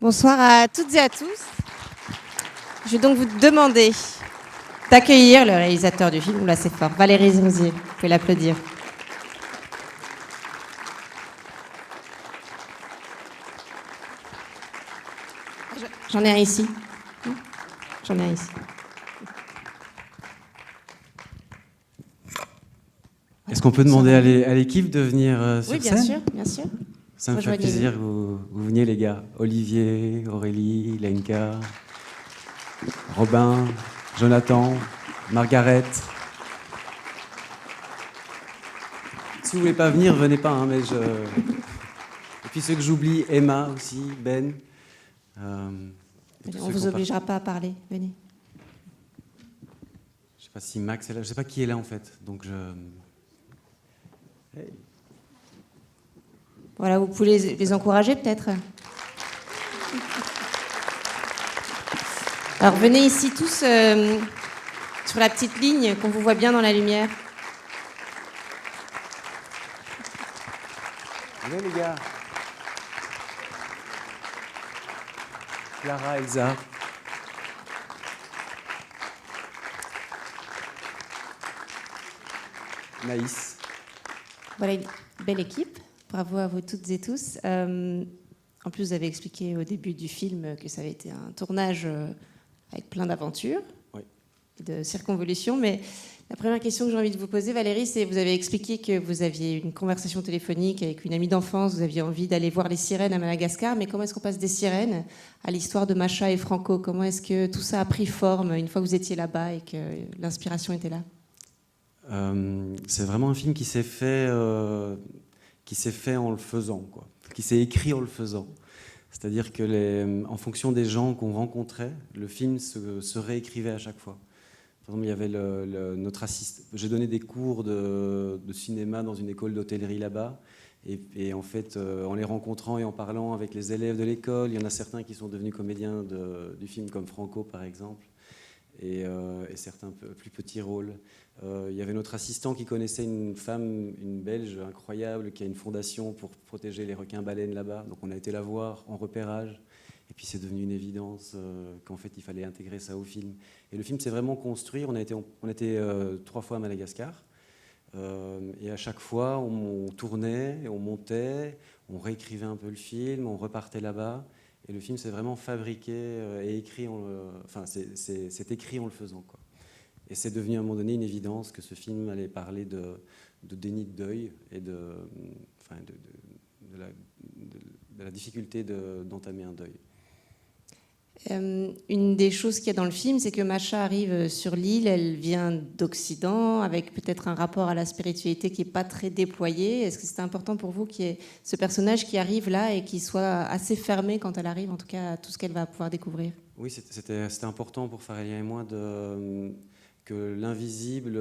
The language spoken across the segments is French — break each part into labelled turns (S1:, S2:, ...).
S1: Bonsoir à toutes et à tous. Je vais donc vous demander d'accueillir le réalisateur du film. Là, c'est fort. Valérie Rosier, vous pouvez l'applaudir. J'en ai un ici. J'en ai un ici.
S2: Est-ce qu'on peut demander à l'équipe de venir sur scène ?
S1: Oui, bien sûr, bien sûr.
S2: Ça me fait plaisir que vous veniez, les gars. Olivier, Aurélie, Lenka, Robin, Jonathan, Margaret. Si vous voulez pas venir, venez pas. Hein, Et puis ceux que j'oublie, Emma aussi, Ben.
S1: On ne vous obligera pas à parler. Venez.
S2: Je sais pas si Max est là. Je sais pas qui est là en fait. Donc Hey.
S1: Voilà, vous pouvez les encourager peut-être. Alors venez ici tous sur la petite ligne qu'on vous voit bien dans la lumière.
S2: Venez les gars. Clara, Elsa. Naïs.
S1: Voilà une belle équipe. Bravo à vous toutes et tous. En plus, vous avez expliqué au début du film que ça avait été un tournage avec plein d'aventures,
S2: oui,
S1: et de circonvolutions. Mais la première question que j'ai envie de vous poser, Valérie, c'est vous avez expliqué que vous aviez une conversation téléphonique avec une amie d'enfance, vous aviez envie d'aller voir les sirènes à Madagascar, mais comment est-ce qu'on passe des sirènes à l'histoire de Macha et Franco ? Comment est-ce que tout ça a pris forme une fois que vous étiez là-bas et que l'inspiration était là ?
S2: C'est vraiment un film qui s'est fait en le faisant, quoi. Qui s'est écrit en le faisant. C'est-à-dire que en fonction des gens qu'on rencontrait, le film se réécrivait à chaque fois. Par exemple, il y avait notre assistant. J'ai donné des cours de cinéma dans une école d'hôtellerie là-bas. Et en fait, en les rencontrant et en parlant avec les élèves de l'école, il y en a certains qui sont devenus comédiens du film, comme Franco, par exemple, et certains plus petits rôles. Il y avait notre assistant qui connaissait une femme, une Belge incroyable, qui a une fondation pour protéger les requins-baleines là-bas. Donc on a été la voir en repérage. Et puis c'est devenu une évidence qu'en fait il fallait intégrer ça au film. Et le film s'est vraiment construit. On était 3 fois à Madagascar. Et à chaque fois, on tournait, on montait, on réécrivait un peu le film, on repartait là-bas. Et le film s'est vraiment fabriqué et écrit. C'est écrit en le faisant, quoi. Et c'est devenu à un moment donné une évidence que ce film allait parler de déni de deuil et de la difficulté d'entamer un deuil.
S1: Une des choses qu'il y a dans le film, c'est que Macha arrive sur l'île, elle vient d'Occident, avec peut-être un rapport à la spiritualité qui n'est pas très déployé. Est-ce que c'est important pour vous qu'il y ait ce personnage qui arrive là et qui soit assez fermé quand elle arrive, en tout cas à tout ce qu'elle va pouvoir découvrir ?
S2: Oui, c'était important pour Farelia et moi que l'invisible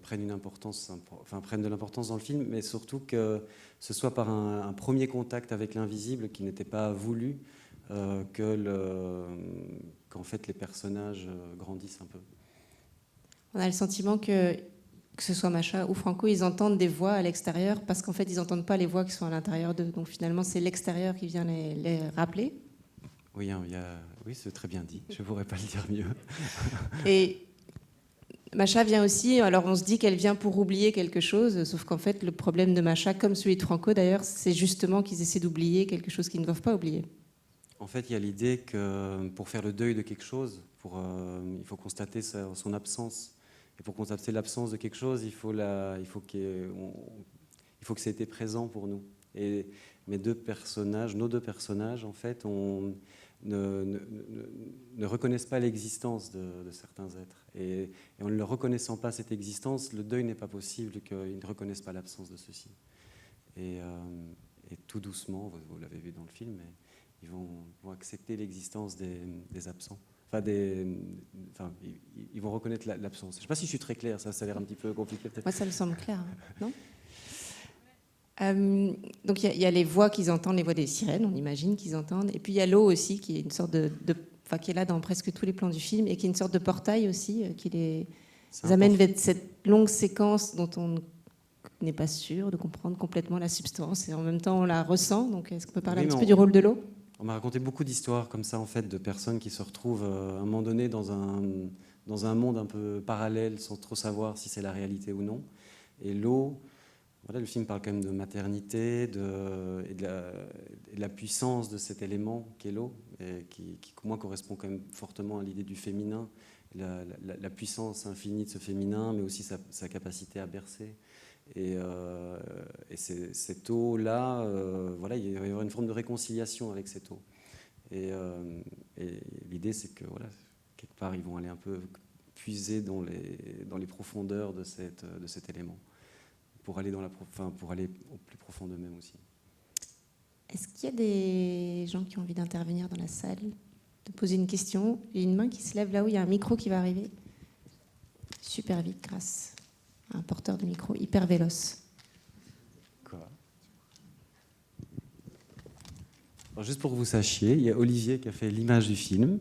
S2: prenne de l'importance dans le film, mais surtout que ce soit par un premier contact avec l'invisible qui n'était pas voulu, qu'en fait les personnages grandissent un peu.
S1: On a le sentiment que ce soit Macha ou Franco, ils entendent des voix à l'extérieur parce qu'en fait ils n'entendent pas les voix qui sont à l'intérieur d'eux. Donc finalement c'est l'extérieur qui vient les rappeler.
S2: Oui, oui, c'est très bien dit. Je ne pourrais pas le dire mieux.
S1: Et Macha vient aussi, alors on se dit qu'elle vient pour oublier quelque chose, sauf qu'en fait le problème de Macha, comme celui de Franco d'ailleurs, c'est justement qu'ils essaient d'oublier quelque chose qu'ils ne doivent pas oublier.
S2: En fait, il y a l'idée que pour faire le deuil de quelque chose, il faut constater son absence. Et pour constater l'absence de quelque chose, il faut que ça ait été présent pour nous. Et nos deux personnages, en fait, ne reconnaissent pas l'existence de certains êtres. Et en ne leur reconnaissant pas cette existence, le deuil n'est pas possible qu'ils ne reconnaissent pas l'absence de ceci. Et tout doucement, vous l'avez vu dans le film, mais ils vont accepter l'existence des absents. Ils vont reconnaître l'absence. Je ne sais pas si je suis très clair, ça a l'air un petit peu compliqué peut-être.
S1: Moi, ça me semble clair, non ? Donc il y a les voix qu'ils entendent, les voix des sirènes, on imagine qu'ils entendent. Et puis il y a l'eau aussi, qui est une sorte qui est là dans presque tous les plans du film, et qui est une sorte de portail aussi, qui les amène vers cette longue séquence dont on n'est pas sûr de comprendre complètement la substance et en même temps on la ressent. Donc est-ce qu'on peut parler
S2: Oui,
S1: un petit peu du rôle de l'eau?
S2: On m'a raconté beaucoup d'histoires comme ça, en fait, de personnes qui se retrouvent à un moment donné dans un monde un peu parallèle, sans trop savoir si c'est la réalité ou non. Et l'eau, voilà, le film parle quand même de maternité et de la puissance de cet élément qu'est l'eau, et qui, moi, correspond quand même fortement à l'idée du féminin, la puissance infinie de ce féminin, mais aussi sa capacité à bercer. Et cette eau-là, voilà, il va y avoir une forme de réconciliation avec cette eau. Et l'idée, c'est que, voilà, quelque part, ils vont aller un peu puiser dans les profondeurs de cet élément, pour aller, pour aller au plus profond d'eux-mêmes aussi.
S1: Est-ce qu'il y a des gens qui ont envie d'intervenir dans la salle, de poser une question? Il y a une main qui se lève là-haut, il y a un micro qui va arriver. Super vite, grâce à un porteur de micro hyper véloce.
S2: Quoi? Alors, juste pour que vous sachiez, il y a Olivier qui a fait l'image du film.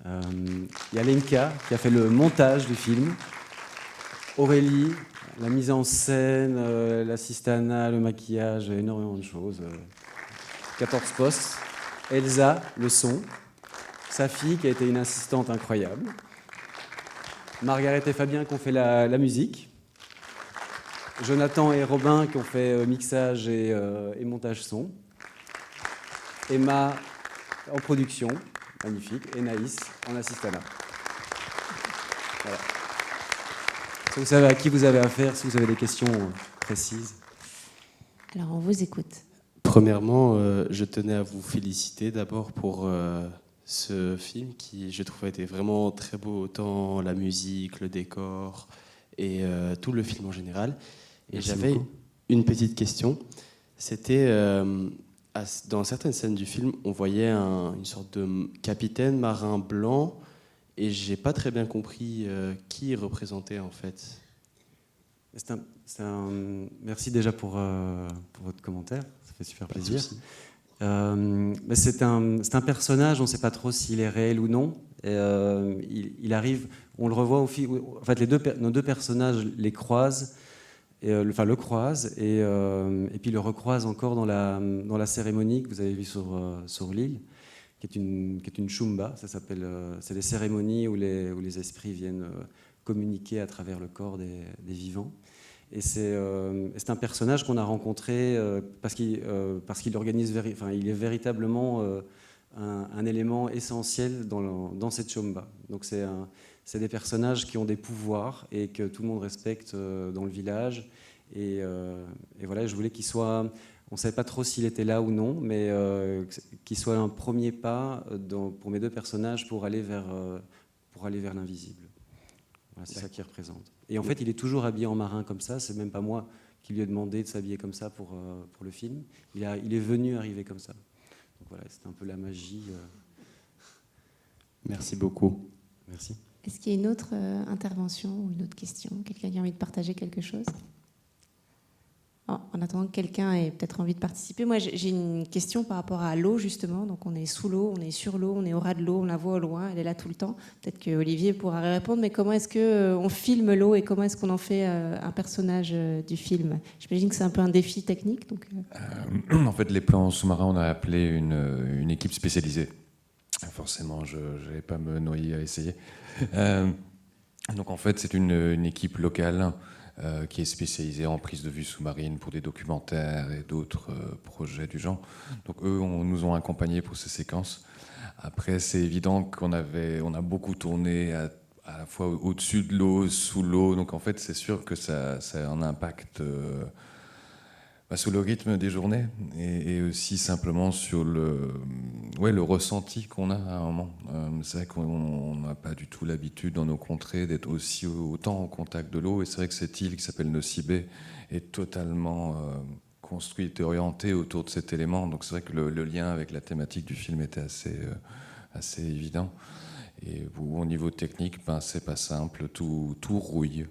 S2: Il y a Lenka qui a fait le montage du film. Aurélie, la mise en scène, l'assistanat, le maquillage, énormément de choses. 14 postes. Elsa, le son. Sa fille qui a été une assistante incroyable. Margaret et Fabien qui ont fait la musique. Jonathan et Robin qui ont fait mixage et montage son. Emma en production, magnifique. Et Naïs en assistanat. Voilà. Si vous savez à qui vous avez affaire, si vous avez des questions précises.
S1: Alors, on vous écoute.
S3: Premièrement, je tenais à vous féliciter d'abord pour ce film qui, je trouve, a été vraiment très beau, autant la musique, le décor et tout le film en général. Et
S2: Merci
S3: j'avais
S2: beaucoup.
S3: une petite question. C'était, dans certaines scènes du film, on voyait une sorte de capitaine marin blanc et j'ai pas très bien compris qui il représentait en fait.
S2: Merci déjà pour votre commentaire, ça fait super
S3: Pas de
S2: plaisir.
S3: souci.
S2: Mais c'est un personnage, on ne sait pas trop s'il est réel ou non. Et, il arrive, on le revoit au fil. En fait, nos deux personnages les croisent, le croisent, et puis le recroisent encore dans la cérémonie que vous avez vue sur l'île, qui est une shumba. Ça s'appelle, c'est les cérémonies où les esprits viennent communiquer à travers le corps des vivants. Et c'est un personnage qu'on a rencontré parce qu'il organise, il est véritablement un élément essentiel dans cette shumba. Donc c'est des personnages qui ont des pouvoirs et que tout le monde respecte dans le village. Et voilà, je voulais qu'il soit. On ne savait pas trop s'il était là ou non, mais qu'il soit un premier pas pour mes deux personnages pour aller vers l'invisible. Voilà, c'est ça qu'il représente. Et en fait, il est toujours habillé en marin comme ça. C'est même pas moi qui lui ai demandé de s'habiller comme ça pour le film. Il est venu arriver comme ça. Donc voilà, c'est un peu la magie.
S3: Merci beaucoup.
S2: Merci.
S1: Est-ce qu'il y a une autre intervention ou une autre question? Quelqu'un qui a envie de partager quelque chose? En attendant que quelqu'un ait peut-être envie de participer, moi j'ai une question par rapport à l'eau justement. Donc on est sous l'eau, on est sur l'eau, on est au ras de l'eau, on la voit au loin, elle est là tout le temps. Peut-être que Olivier pourra répondre, mais comment est-ce qu'on filme l'eau et comment est-ce qu'on en fait un personnage du film? J'imagine que c'est un peu un défi technique. Donc,
S4: En fait, les plans sous-marins, on a appelé une équipe spécialisée. Forcément, je n'allais pas me noyer à essayer. Donc en fait, c'est une équipe locale qui est spécialisée en prise de vue sous-marine pour des documentaires et d'autres projets du genre. Donc eux nous ont accompagnés pour ces séquences. Après, c'est évident qu'on a beaucoup tourné à la fois au-dessus de l'eau, sous l'eau. Donc en fait, c'est sûr que ça a un impact sur le rythme des journées et aussi simplement sur le ressenti qu'on a à un moment. C'est vrai qu'on n'a pas du tout l'habitude dans nos contrées d'être autant en contact de l'eau. Et c'est vrai que cette île qui s'appelle Nosy Be est totalement construite et orientée autour de cet élément. Donc c'est vrai que le lien avec la thématique du film était assez évident. Et au niveau technique, c'est pas simple, tout rouille.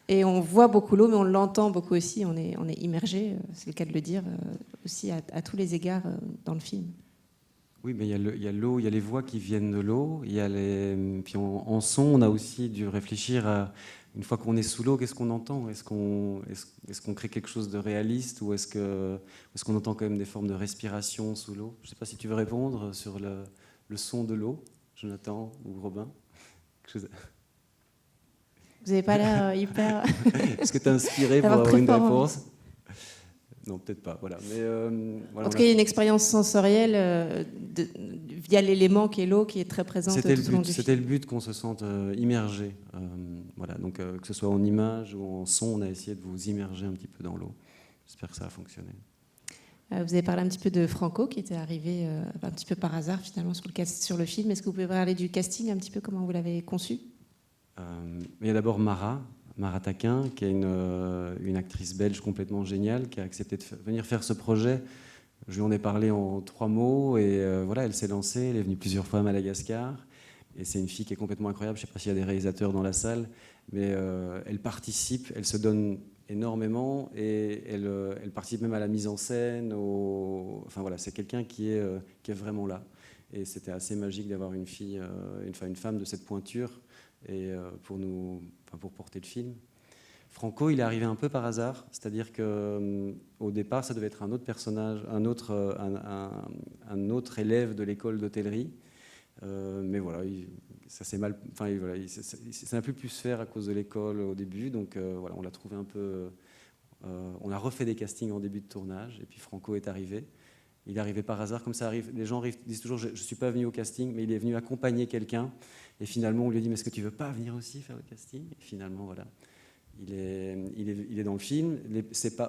S1: et on voit beaucoup l'eau, mais on l'entend beaucoup aussi. On est immergé, c'est le cas de le dire, aussi à tous les égards dans le film.
S2: Oui, mais il y a l'eau, il y a les voix qui viennent de l'eau. Puis en son, on a aussi dû réfléchir à une fois qu'on est sous l'eau, qu'est-ce qu'on entend? Est-ce qu'on crée quelque chose de réaliste ou est-ce qu'on entend quand même des formes de respiration sous l'eau? Je ne sais pas si tu veux répondre sur le son de l'eau, Jonathan ou Robin.
S1: Vous n'avez pas l'air hyper...
S2: Est-ce que tu es inspiré pour avoir une réponse? Non, peut-être pas. Voilà. Mais, voilà,
S1: en tout cas, il y a une expérience sensorielle via l'élément qui est l'eau qui est très présente tout au long du film.
S2: C'était le but qu'on se sente immergé. Voilà. Donc, que ce soit en image ou en son, on a essayé de vous immerger un petit peu dans l'eau. J'espère que ça a fonctionné.
S1: Vous avez parlé un petit peu de Franco qui était arrivé un petit peu par hasard finalement sur le film. Est-ce que vous pouvez parler du casting un petit peu, comment vous l'avez conçu?
S2: Il y a d'abord Mara Taquin, qui est une actrice belge complètement géniale, qui a accepté de venir faire ce projet. Je lui en ai parlé en 3 mots et voilà, elle s'est lancée. Elle est venue plusieurs fois à Madagascar et c'est une fille qui est complètement incroyable. Je ne sais pas s'il y a des réalisateurs dans la salle, mais elle participe, elle se donne énormément et elle participe même à la mise en scène. Enfin voilà, c'est quelqu'un qui est vraiment là. Et c'était assez magique d'avoir une femme de cette pointure et pour porter le film. Franco, il est arrivé un peu par hasard, c'est-à-dire qu'au départ, ça devait être un autre personnage, un autre élève de l'école d'hôtellerie, mais voilà, ça s'est mal, voilà, ça n'a plus pu se faire à cause de l'école au début, donc voilà, on l'a trouvé un peu. On a refait des castings en début de tournage, et puis Franco est arrivé. Il est arrivé par hasard, comme ça arrive. Les gens disent toujours, je ne suis pas venu au casting, mais il est venu accompagner quelqu'un. Et finalement, on lui a dit, mais est-ce que tu ne veux pas venir aussi faire le casting? Et finalement, voilà, il est dans le film.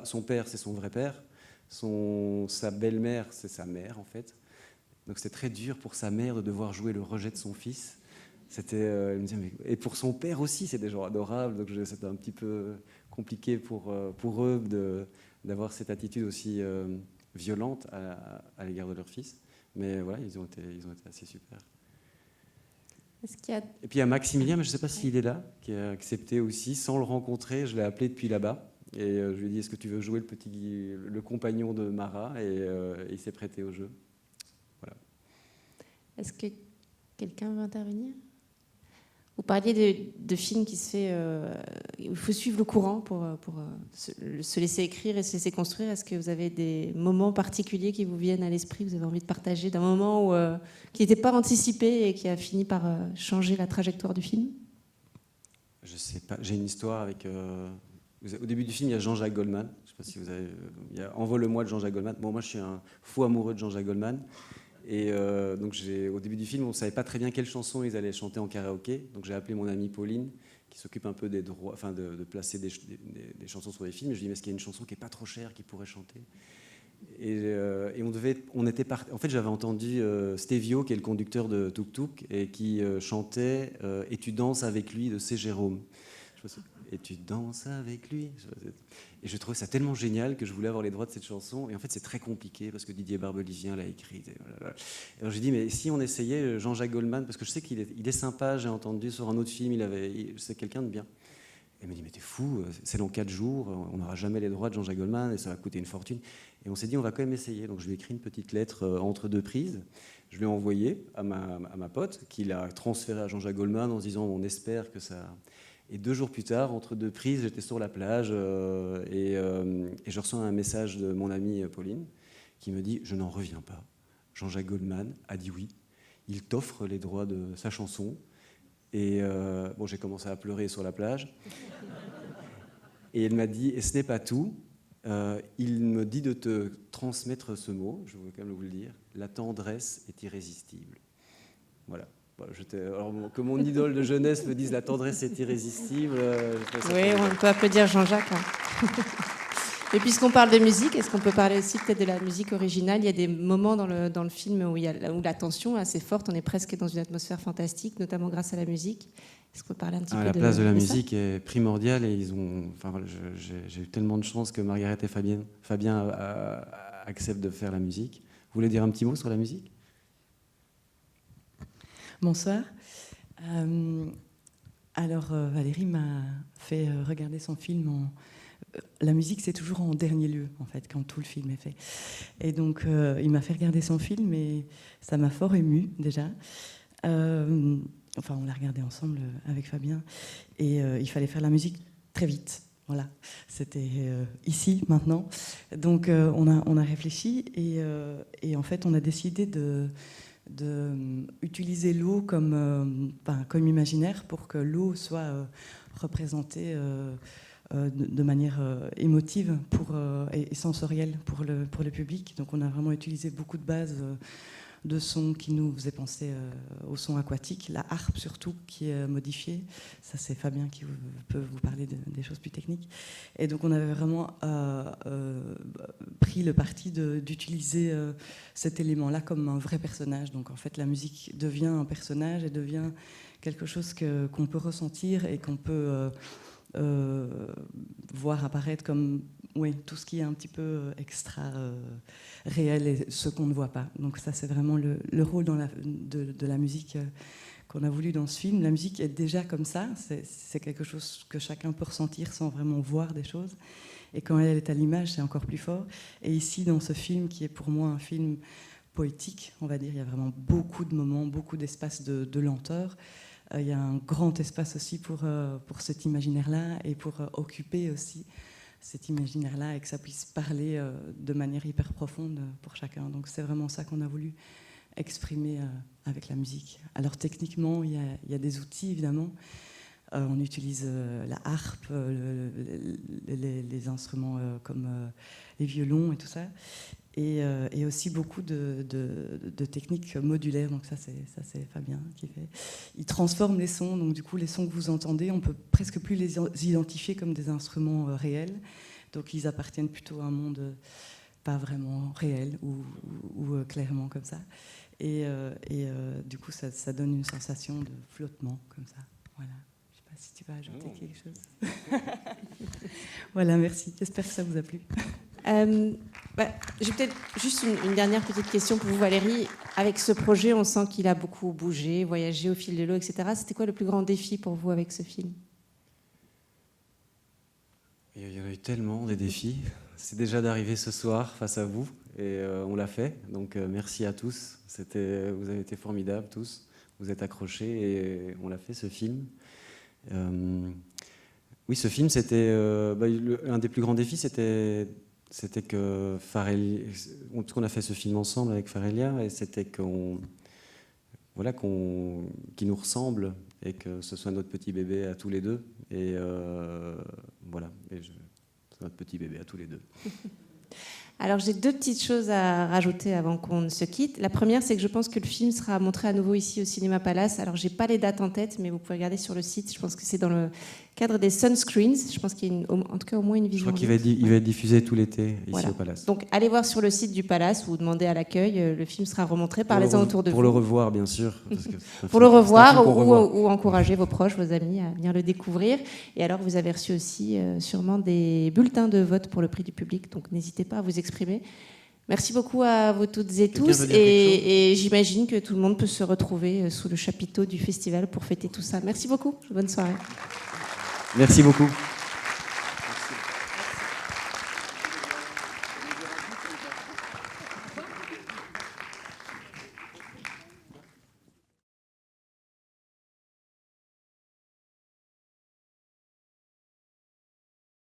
S2: Son père, c'est son vrai père. Sa belle-mère, c'est sa mère, en fait. Donc c'était très dur pour sa mère de devoir jouer le rejet de son fils. Et pour son père aussi, c'est des gens adorables. Donc c'était un petit peu compliqué pour eux d'avoir cette attitude aussi violente à l'égard de leur fils. Mais voilà, ils ont été assez super. Et puis il y a Maximilien, mais je ne sais pas s'il est là, qui a accepté aussi, sans le rencontrer. Je l'ai appelé depuis là-bas. Et je lui ai dit, est-ce que tu veux jouer le compagnon de Mara? Et il s'est prêté au jeu. Voilà. Est-ce
S1: que quelqu'un veut intervenir? Vous parliez de films qui se fait... il faut suivre le courant pour se laisser écrire et se laisser construire. Est-ce que vous avez des moments particuliers qui vous viennent à l'esprit, que vous avez envie de partager, d'un moment qui n'était pas anticipé et qui a fini par changer la trajectoire du film?
S2: Je ne sais pas. J'ai une histoire avec... Au début du film, il y a Jean-Jacques Goldman. Je ne sais pas si vous avez... Il y a Envole-moi de Jean-Jacques Goldman. Bon, moi, je suis un fou amoureux de Jean-Jacques Goldman. Et donc au début du film, on ne savait pas très bien quelle chanson ils allaient chanter en karaoké. Donc j'ai appelé mon amie Pauline, qui s'occupe un peu des droits, enfin de placer des chansons sur les films. Et je lui ai dit, mais est-ce qu'il y a une chanson qui n'est pas trop chère, qui pourrait chanter? Et on était parti. En fait, j'avais entendu Stevio, qui est le conducteur de Tuk Tuk, et qui chantait Et tu danses avec lui de C. Jérôme. Et tu danses avec lui. Et je trouvais ça tellement génial que je voulais avoir les droits de cette chanson. Et en fait, c'est très compliqué parce que Didier Barbelivien l'a écrite. Alors j'ai dit, mais si on essayait Jean-Jacques Goldman, parce que je sais qu'il est sympa, j'ai entendu sur un autre film, c'est quelqu'un de bien. Et il m'a dit, mais t'es fou, c'est dans 4 jours, on n'aura jamais les droits de Jean-Jacques Goldman et ça va coûter une fortune. Et on s'est dit, on va quand même essayer. Donc je lui ai écrit une petite lettre entre 2 prises. Je lui ai envoyé à ma pote, qui l'a transféré à Jean-Jacques Goldman en se disant, on espère que ça... Et 2 jours plus tard, entre 2 prises, j'étais sur la plage et je reçois un message de mon amie Pauline qui me dit « Je n'en reviens pas. Jean-Jacques Goldman a dit oui. Il t'offre les droits de sa chanson. » Et bon, j'ai commencé à pleurer sur la plage. Et elle m'a dit « Et ce n'est pas tout. Il me dit de te transmettre ce mot, je veux quand même vous le dire. La tendresse est irrésistible. » Voilà. Alors, que mon idole de jeunesse me dise la tendresse est irrésistible.
S1: Oui, on peut applaudir Jean-Jacques. Hein. Et puisqu'on parle de musique, est-ce qu'on peut parler aussi peut-être de la musique originale? Il y a des moments dans le film où la tension est assez forte, on est presque dans une atmosphère fantastique, notamment grâce à la musique. Est-ce qu'on peut parler un petit peu
S2: la place de la musique
S1: ça
S2: est primordiale et j'ai eu tellement de chance que Margaret et Fabien acceptent de faire la musique. Vous voulez dire un petit mot sur la musique?
S5: Bonsoir. Alors, Valérie m'a fait regarder son film. La musique, c'est toujours en dernier lieu, en fait, quand tout le film est fait. Et donc, il m'a fait regarder son film et ça m'a fort émue, déjà. enfin, on l'a regardé ensemble avec Fabien, et il fallait faire la musique très vite. Voilà, c'était ici, maintenant. Donc on a réfléchi et en fait on a décidé de utiliser l'eau comme imaginaire pour que l'eau soit représentée de manière émotive et sensorielle pour le public. Donc on a vraiment utilisé beaucoup de bases de sons qui nous faisaient penser au son aquatique, la harpe surtout qui est modifiée. Ça c'est Fabien qui peut vous parler des choses plus techniques. Et donc on avait vraiment pris le parti d'utiliser cet élément-là comme un vrai personnage. Donc en fait la musique devient un personnage et devient quelque chose qu'on peut ressentir et qu'on peut voir apparaître comme tout ce qui est un petit peu extra réel et ce qu'on ne voit pas. Donc ça c'est vraiment le rôle de la musique qu'on a voulu dans ce film. La musique est déjà comme ça, c'est quelque chose que chacun peut ressentir sans vraiment voir des choses. Et quand elle est à l'image, c'est encore plus fort. Et ici, dans ce film, qui est pour moi un film poétique, on va dire, il y a vraiment beaucoup de moments, beaucoup d'espace de lenteur. Il y a un grand espace aussi pour cet imaginaire-là et pour occuper aussi cet imaginaire-là et que ça puisse parler de manière hyper profonde pour chacun. Donc c'est vraiment ça qu'on a voulu exprimer avec la musique. Alors techniquement, il y a des outils évidemment. On utilise la harpe, les instruments comme les violons et tout ça. Et aussi beaucoup de techniques modulaires, donc ça c'est Fabien qui fait. Il transforme les sons, donc du coup les sons que vous entendez, on peut presque plus les identifier comme des instruments réels, donc ils appartiennent plutôt à un monde pas vraiment réel ou clairement comme ça. Et du coup ça donne une sensation de flottement comme ça. Voilà. Je sais pas si tu vas ajouter quelque chose. Voilà, merci. J'espère que ça vous a plu.
S1: J'ai peut-être juste une dernière petite question pour vous, Valérie. Avec ce projet, on sent qu'il a beaucoup bougé, voyagé au fil de l'eau, etc. C'était quoi le plus grand défi pour vous avec ce film ?
S2: Il y en a eu tellement des défis. C'est déjà d'arriver ce soir face à vous et on l'a fait. Donc merci à tous. Vous avez été formidables tous. Vous êtes accrochés et on l'a fait ce film. Oui, ce film, c'était un des plus grands défis, c'était que qu'on a fait ce film ensemble avec Farelia, et c'était qu'il nous ressemble et que ce soit notre petit bébé à tous les deux. Et c'est notre petit bébé à tous les deux.
S1: Alors j'ai deux petites choses à rajouter avant qu'on ne se quitte. La première, c'est que je pense que le film sera montré à nouveau ici au Cinéma Palace. Alors j'ai pas les dates en tête, mais vous pouvez regarder sur le site. Je pense que c'est dans le cadre des Sunscreens. Je pense qu'il y a en tout cas au moins une vision.
S2: Je crois qu'il va être diffusé tout l'été ici
S1: voilà.
S2: au Palace.
S1: Donc allez voir sur le site du Palace ou demandez à l'accueil. Le film sera remontré. Parlez-en autour de vous.
S2: Pour le revoir, bien sûr.
S1: Pour le revoir ou encourager vos proches, vos amis à venir le découvrir. Et alors vous avez reçu aussi sûrement des bulletins de vote pour le prix du public. Donc n'hésitez pas à vous exprimer. Merci beaucoup à vous toutes et tous. Et j'imagine que tout le monde peut se retrouver sous le chapiteau du festival pour fêter tout ça. Merci beaucoup. Bonne soirée.
S2: Merci beaucoup.